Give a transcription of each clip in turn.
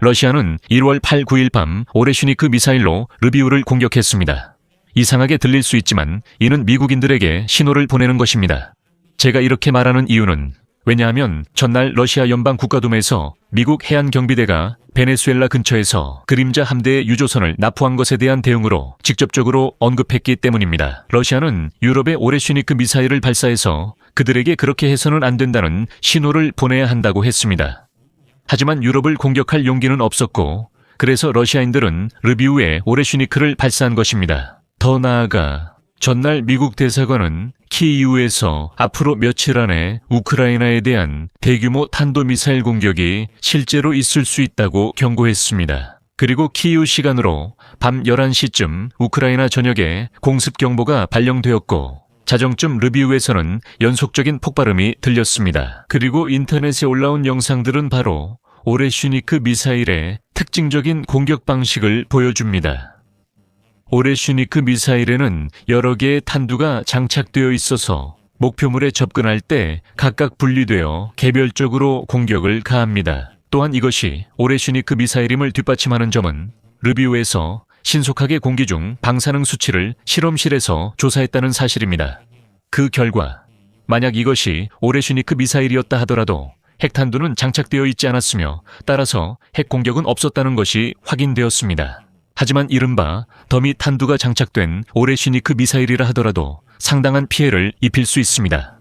러시아는 1월 8, 9일 밤 오레슈니크 미사일로 르비우를 공격했습니다. 이상하게 들릴 수 있지만 이는 미국인들에게 신호를 보내는 것입니다. 제가 이렇게 말하는 이유는 왜냐하면 전날 러시아 연방 국가둠에서 미국 해안경비대가 베네수엘라 근처에서 그림자 함대의 유조선을 납포한 것에 대한 대응으로 직접적으로 언급했기 때문입니다. 러시아는 유럽에 오레슈니크 미사일을 발사해서 그들에게 그렇게 해서는 안 된다는 신호를 보내야 한다고 했습니다. 하지만 유럽을 공격할 용기는 없었고 그래서 러시아인들은 르비우에 오레슈니크를 발사한 것입니다. 더 나아가 전날 미국 대사관은 키이우에서 앞으로 며칠 안에 우크라이나에 대한 대규모 탄도미사일 공격이 실제로 있을 수 있다고 경고했습니다. 그리고 키이우 시간으로 밤 11시쯤 우크라이나 전역에 공습경보가 발령되었고 자정쯤 르비우에서는 연속적인 폭발음이 들렸습니다. 그리고 인터넷에 올라온 영상들은 바로 오레슈니크 미사일의 특징적인 공격 방식을 보여줍니다. 오레슈니크 미사일에는 여러 개의 탄두가 장착되어 있어서 목표물에 접근할 때 각각 분리되어 개별적으로 공격을 가합니다. 또한 이것이 오레슈니크 미사일임을 뒷받침하는 점은 르비우에서 신속하게 공기 중 방사능 수치를 실험실에서 조사했다는 사실입니다. 그 결과 만약 이것이 오레슈니크 미사일이었다 하더라도 핵탄두는 장착되어 있지 않았으며 따라서 핵 공격은 없었다는 것이 확인되었습니다. 하지만 이른바 더미 탄두가 장착된 오레슈니크 미사일이라 하더라도 상당한 피해를 입힐 수 있습니다.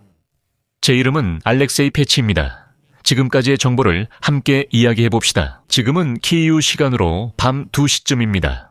제 이름은 알렉세이 페치입니다. 지금까지의 정보를 함께 이야기해 봅시다. 지금은 키이우 시간으로 밤 2시쯤입니다.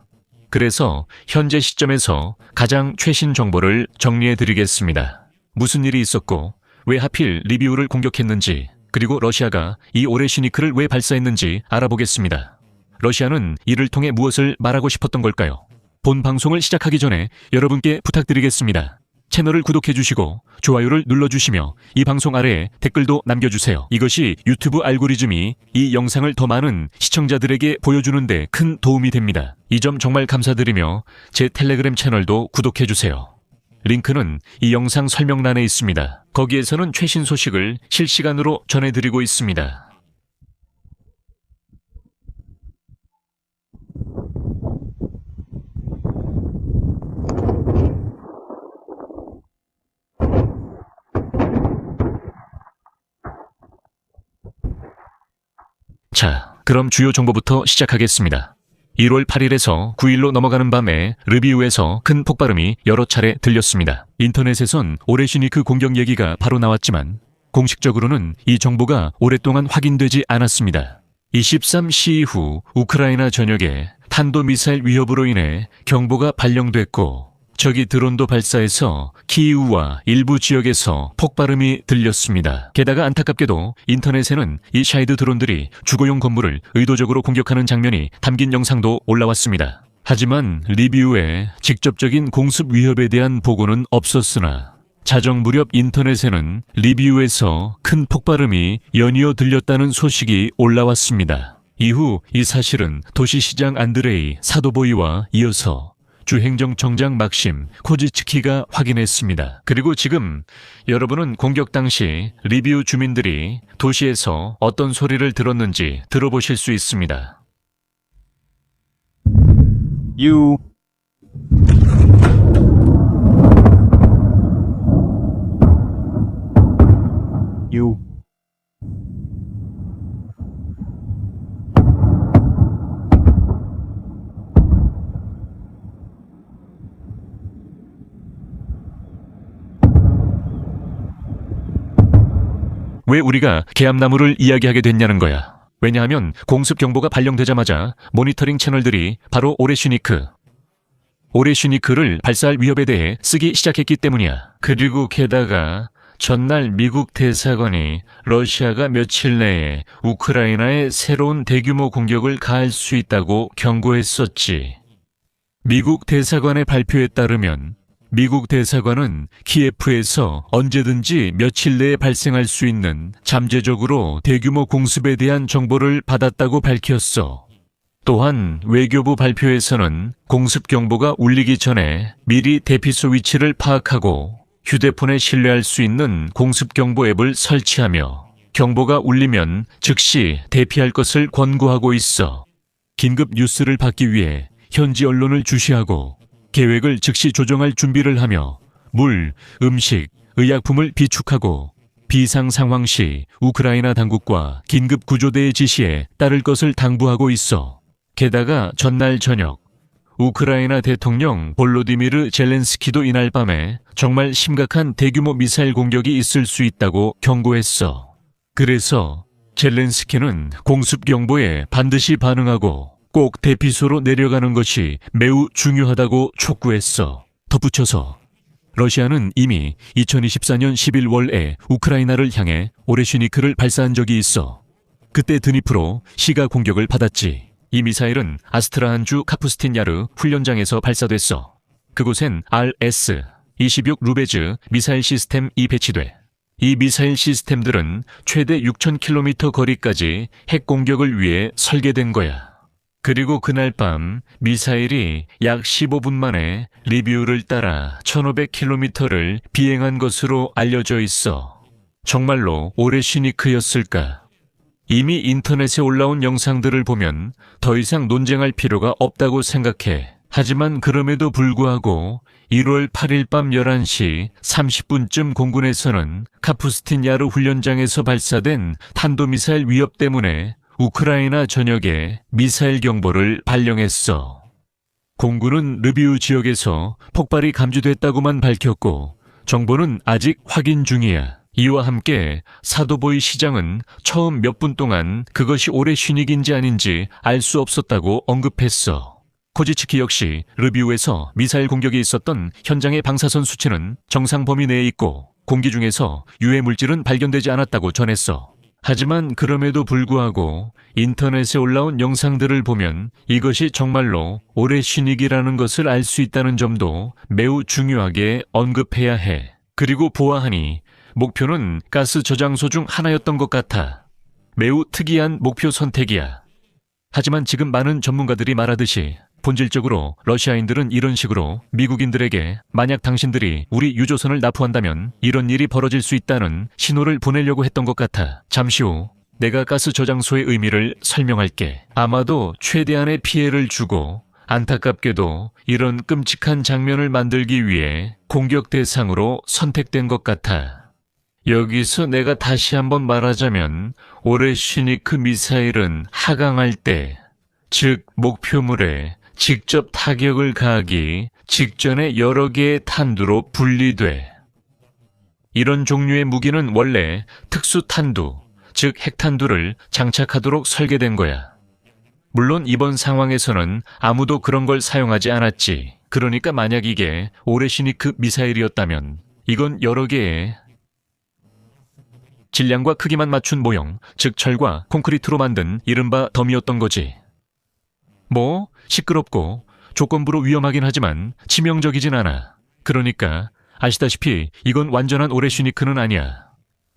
그래서 현재 시점에서 가장 최신 정보를 정리해 드리겠습니다. 무슨 일이 있었고 왜 하필 리비우를 공격했는지 그리고 러시아가 이 오레슈니크를 왜 발사했는지 알아보겠습니다. 러시아는 이를 통해 무엇을 말하고 싶었던 걸까요? 본 방송을 시작하기 전에 여러분께 부탁드리겠습니다. 채널을 구독해 주시고 좋아요를 눌러주시며 이 방송 아래에 댓글도 남겨주세요. 이것이 유튜브 알고리즘이 이 영상을 더 많은 시청자들에게 보여주는 데 큰 도움이 됩니다. 이 점 정말 감사드리며 제 텔레그램 채널도 구독해 주세요. 링크는 이 영상 설명란에 있습니다. 거기에서는 최신 소식을 실시간으로 전해드리고 있습니다. 자, 그럼 주요 정보부터 시작하겠습니다. 1월 8일에서 9일로 넘어가는 밤에 르비우에서 큰 폭발음이 여러 차례 들렸습니다. 인터넷에선 오레슈니크 공격 얘기가 바로 나왔지만 공식적으로는 이 정보가 오랫동안 확인되지 않았습니다. 23시 이후 우크라이나 전역에 탄도미사일 위협으로 인해 경보가 발령됐고 적이 드론도 발사해서 키이우와 일부 지역에서 폭발음이 들렸습니다. 게다가 안타깝게도 인터넷에는 이 샤이드 드론들이 주거용 건물을 의도적으로 공격하는 장면이 담긴 영상도 올라왔습니다. 하지만 리비우의 직접적인 공습 위협에 대한 보고는 없었으나 자정 무렵 인터넷에는 리비우에서 큰 폭발음이 연이어 들렸다는 소식이 올라왔습니다. 이후 이 사실은 도시시장 안드레이 사도보이와 이어서 주행정청장 막심 코지츠키가 확인했습니다. 그리고 지금 여러분은 공격 당시 리비우 주민들이 도시에서 어떤 소리를 들었는지 들어보실 수 있습니다. You 왜 우리가 계암나무를 이야기하게 됐냐는 거야. 왜냐하면 공습경보가 발령되자마자 모니터링 채널들이 바로 오레슈니크를 발사할 위협에 대해 쓰기 시작했기 때문이야. 그리고 게다가 전날 미국 대사관이 러시아가 며칠 내에 우크라이나에 새로운 대규모 공격을 가할 수 있다고 경고했었지. 미국 대사관의 발표에 따르면 미국 대사관은 키예프에서 언제든지 며칠 내에 발생할 수 있는 잠재적으로 대규모 공습에 대한 정보를 받았다고 밝혔어. 또한 외교부 발표에서는 공습 경보가 울리기 전에 미리 대피소 위치를 파악하고 휴대폰에 신뢰할 수 있는 공습 경보 앱을 설치하며 경보가 울리면 즉시 대피할 것을 권고하고 있어. 긴급 뉴스를 받기 위해 현지 언론을 주시하고 계획을 즉시 조정할 준비를 하며 물, 음식, 의약품을 비축하고 비상 상황 시 우크라이나 당국과 긴급 구조대의 지시에 따를 것을 당부하고 있어. 게다가 전날 저녁 우크라이나 대통령 볼로디미르 젤렌스키도 이날 밤에 정말 심각한 대규모 미사일 공격이 있을 수 있다고 경고했어. 그래서 젤렌스키는 공습 경보에 반드시 반응하고 꼭 대피소로 내려가는 것이 매우 중요하다고 촉구했어. 덧붙여서 러시아는 이미 2024년 11월에 우크라이나를 향해 오레슈니크를 발사한 적이 있어. 그때 드니프로 시가 공격을 받았지. 이 미사일은 아스트라한주 카푸스틴 야르 훈련장에서 발사됐어. 그곳엔 RS-26 루베즈 미사일 시스템이 배치돼. 이 미사일 시스템들은 최대 6,000km 거리까지 핵 공격을 위해 설계된 거야. 그리고 그날 밤 미사일이 약 15분 만에 리비우를 따라 1,500km를 비행한 것으로 알려져 있어. 정말로 오레슈니크였을까? 이미 인터넷에 올라온 영상들을 보면 더 이상 논쟁할 필요가 없다고 생각해. 하지만 그럼에도 불구하고 1월 8일 밤 11시 30분쯤 공군에서는 카푸스틴 야르 훈련장에서 발사된 탄도미사일 위협 때문에 우크라이나 전역에 미사일 경보를 발령했어. 공군은 르비우 지역에서 폭발이 감지됐다고만 밝혔고 정보는 아직 확인 중이야. 이와 함께 사도보이 시장은 처음 몇 분 동안 그것이 오레슈닉인지 아닌지 알 수 없었다고 언급했어. 코지츠키 역시 르비우에서 미사일 공격이 있었던 현장의 방사선 수치는 정상 범위 내에 있고 공기 중에서 유해 물질은 발견되지 않았다고 전했어. 하지만 그럼에도 불구하고 인터넷에 올라온 영상들을 보면 이것이 정말로 오레슈닉이라는 것을 알 수 있다는 점도 매우 중요하게 언급해야 해. 그리고 보아하니 목표는 가스 저장소 중 하나였던 것 같아. 매우 특이한 목표 선택이야. 하지만 지금 많은 전문가들이 말하듯이 본질적으로 러시아인들은 이런 식으로 미국인들에게 만약 당신들이 우리 유조선을 납포한다면 이런 일이 벌어질 수 있다는 신호를 보내려고 했던 것 같아. 잠시 후 내가 가스 저장소의 의미를 설명할게. 아마도 최대한의 피해를 주고 안타깝게도 이런 끔찍한 장면을 만들기 위해 공격 대상으로 선택된 것 같아. 여기서 내가 다시 한번 말하자면 오레슈니크 미사일은 하강할 때, 즉 목표물에 직접 타격을 가하기 직전에 여러 개의 탄두로 분리돼. 이런 종류의 무기는 원래 특수탄두, 즉 핵탄두를 장착하도록 설계된 거야. 물론 이번 상황에서는 아무도 그런 걸 사용하지 않았지. 그러니까 만약 이게 오레슈니크 미사일이었다면 이건 여러 개의 질량과 크기만 맞춘 모형, 즉 철과 콘크리트로 만든 이른바 덤이었던 거지. 뭐 시끄럽고 조건부로 위험하긴 하지만 치명적이진 않아. 그러니까 아시다시피 이건 완전한 오레슈니크는 아니야.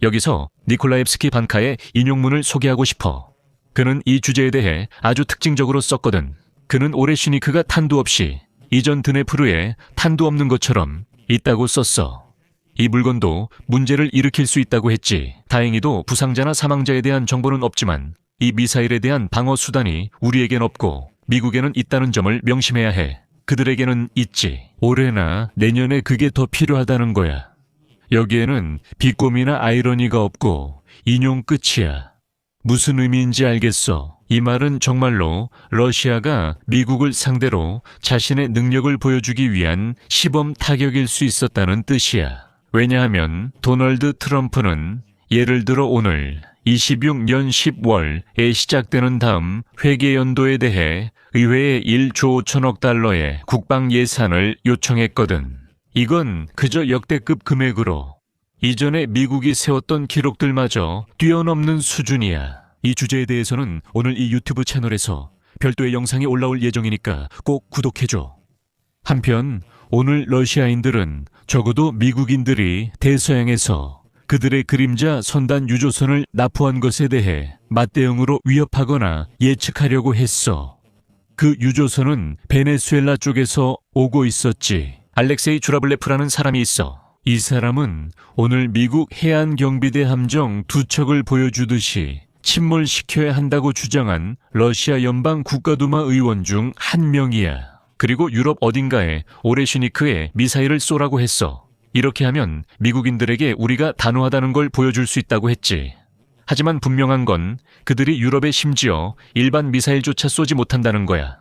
여기서 니콜라옙스키 반카의 인용문을 소개하고 싶어. 그는 이 주제에 대해 아주 특징적으로 썼거든. 그는 오레슈니크가 탄두 없이 이전 드네프르에 탄두 없는 것처럼 있다고 썼어. 이 물건도 문제를 일으킬 수 있다고 했지. 다행히도 부상자나 사망자에 대한 정보는 없지만 이 미사일에 대한 방어 수단이 우리에겐 없고 미국에는 있다는 점을 명심해야 해. 그들에게는 있지. 올해나 내년에 그게 더 필요하다는 거야. 여기에는 비꼬미나 아이러니가 없고 인용 끝이야. 무슨 의미인지 알겠어. 이 말은 정말로 러시아가 미국을 상대로 자신의 능력을 보여주기 위한 시범 타격일 수 있었다는 뜻이야. 왜냐하면 도널드 트럼프는 예를 들어 오늘 26년 10월에 시작되는 다음 회계연도에 대해 의회에 1조 5천억 달러의 국방 예산을 요청했거든. 이건 그저 역대급 금액으로 이전에 미국이 세웠던 기록들마저 뛰어넘는 수준이야. 이 주제에 대해서는 오늘 이 유튜브 채널에서 별도의 영상이 올라올 예정이니까 꼭 구독해줘. 한편 오늘 러시아인들은 적어도 미국인들이 대서양에서 그들의 그림자 선단 유조선을 납포한 것에 대해 맞대응으로 위협하거나 예측하려고 했어. 그 유조선은 베네수엘라 쪽에서 오고 있었지. 알렉세이 주라블레프라는 사람이 있어. 이 사람은 오늘 미국 해안경비대 함정 2척을 보여주듯이 침몰시켜야 한다고 주장한 러시아 연방 국가두마 의원 중 한 명이야. 그리고 유럽 어딘가에 오레시니크에 미사일을 쏘라고 했어. 이렇게 하면 미국인들에게 우리가 단호하다는 걸 보여줄 수 있다고 했지. 하지만 분명한 건 그들이 유럽에 심지어 일반 미사일조차 쏘지 못한다는 거야.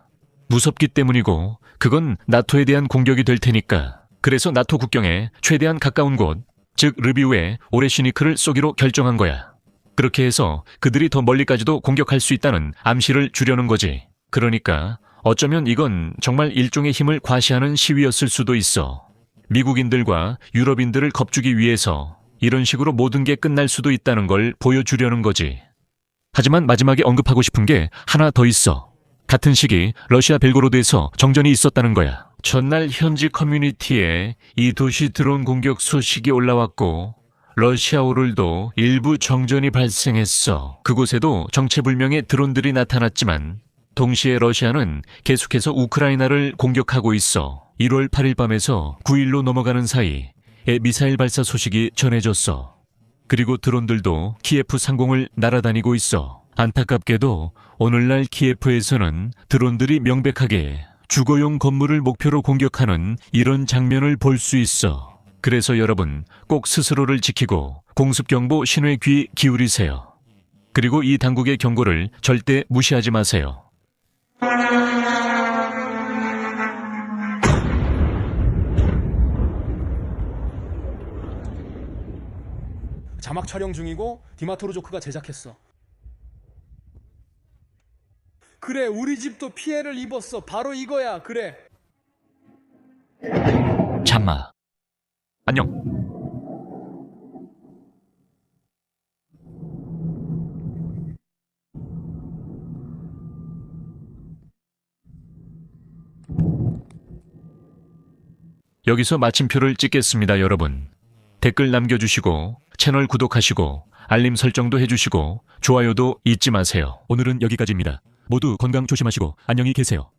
무섭기 때문이고 그건 나토에 대한 공격이 될 테니까. 그래서 나토 국경에 최대한 가까운 곳, 즉 르비우에 오레시니크를 쏘기로 결정한 거야. 그렇게 해서 그들이 더 멀리까지도 공격할 수 있다는 암시를 주려는 거지. 그러니까 어쩌면 이건 정말 일종의 힘을 과시하는 시위였을 수도 있어. 미국인들과 유럽인들을 겁주기 위해서 이런 식으로 모든 게 끝날 수도 있다는 걸 보여주려는 거지. 하지만 마지막에 언급하고 싶은 게 하나 더 있어. 같은 시기 러시아 벨고로드에서 정전이 있었다는 거야. 전날 현지 커뮤니티에 이 도시 드론 공격 소식이 올라왔고 러시아 오를도 일부 정전이 발생했어. 그곳에도 정체불명의 드론들이 나타났지만 동시에 러시아는 계속해서 우크라이나를 공격하고 있어. 1월 8일 밤에서 9일로 넘어가는 사이에 미사일 발사 소식이 전해졌어. 그리고 드론들도 키예프 상공을 날아다니고 있어. 안타깝게도 오늘날 키예프에서는 드론들이 명백하게 주거용 건물을 목표로 공격하는 이런 장면을 볼 수 있어. 그래서 여러분 꼭 스스로를 지키고 공습경보 신호에 귀 기울이세요. 그리고 이 당국의 경고를 절대 무시하지 마세요. 자막 촬영 중이고 디마토르조크가 제작했어. 그래, 우리 집도 피해를 입었어. 바로 이거야. 그래. 잠마. 안녕. 여기서 마침표를 찍겠습니다, 여러분. 댓글 남겨주시고 채널 구독하시고 알림 설정도 해주시고 좋아요도 잊지 마세요. 오늘은 여기까지입니다. 모두 건강 조심하시고 안녕히 계세요.